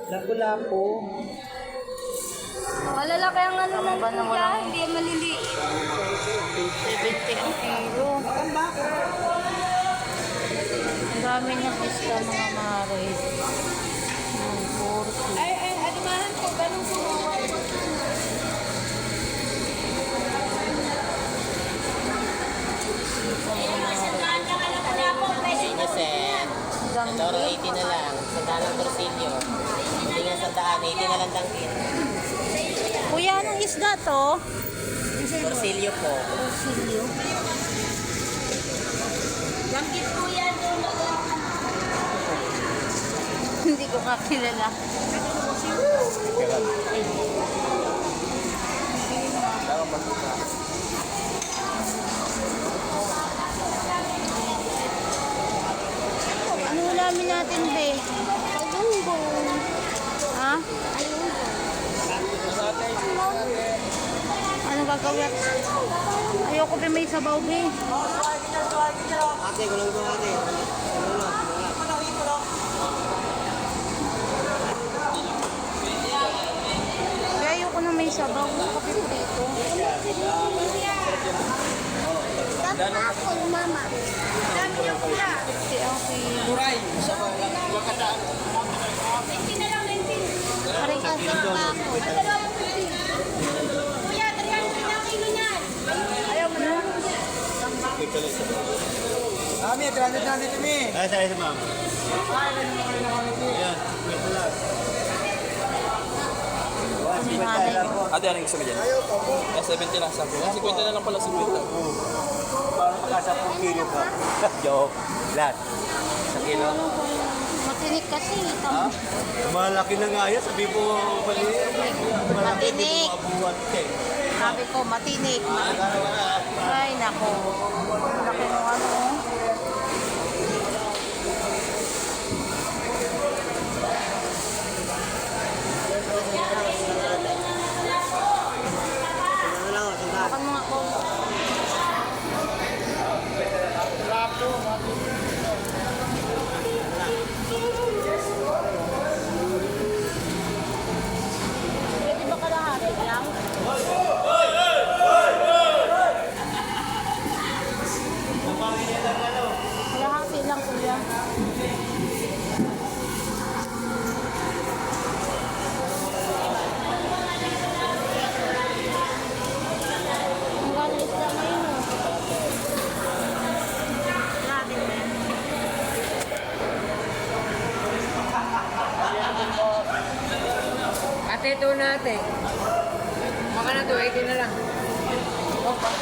Lapu-lapu. Malalaki ang ano lang kuya, hindi maliliit. 70 ang kilo. Ang dami niyang isda mga maris. Ang 40. Ay, adimahan po, ganun po. Torsilyo set. Toro 80 na lang. Sandaan lang torsilyo. Hindi nga sandaan, 80 na lang dangkit. Kuya, anong isda to? Torsilyo po. Torsilyo. Langkit po yan. Hindi ko kakilala. Ano ulamin natin, be? Alunggong. Ha? Ano gagawin? Ayoko pa may sabaw, be. Ate, gulong ko ate. Kaya ayoko na may sabaw. Kape prito. Tapos mama. Dami niyo pula. Si okay. Kuray! Isa ba? Hindi na lang 19. Aray ka sa ako. Kuya, 300 na kilo niyan. Ayaw mo na. Kami, 300 na dito, Mi. Ay, sa ma'am. Ayan. Ate, anong gusto mo dyan? 70 lang sa akin. 50 na lang pala 50. Parang makasa 10 kilo ka. Joke. Lahat. Sa kilo. Matinik kasi. Ha? Malaki na nga yan. Sabi mo, mali. Malaki Matinik. din mga buwan. Sabi ko, matinik. Ay, nako. Laki ng ano. Makan mo nga po. Pwede ba kalahati lang? Kalahati lang, kuya. Ang gano'n isla ngayon, oh. Grabe na yan. Ate, ito na ate. Maka na to, 80 na lang. Oh, pag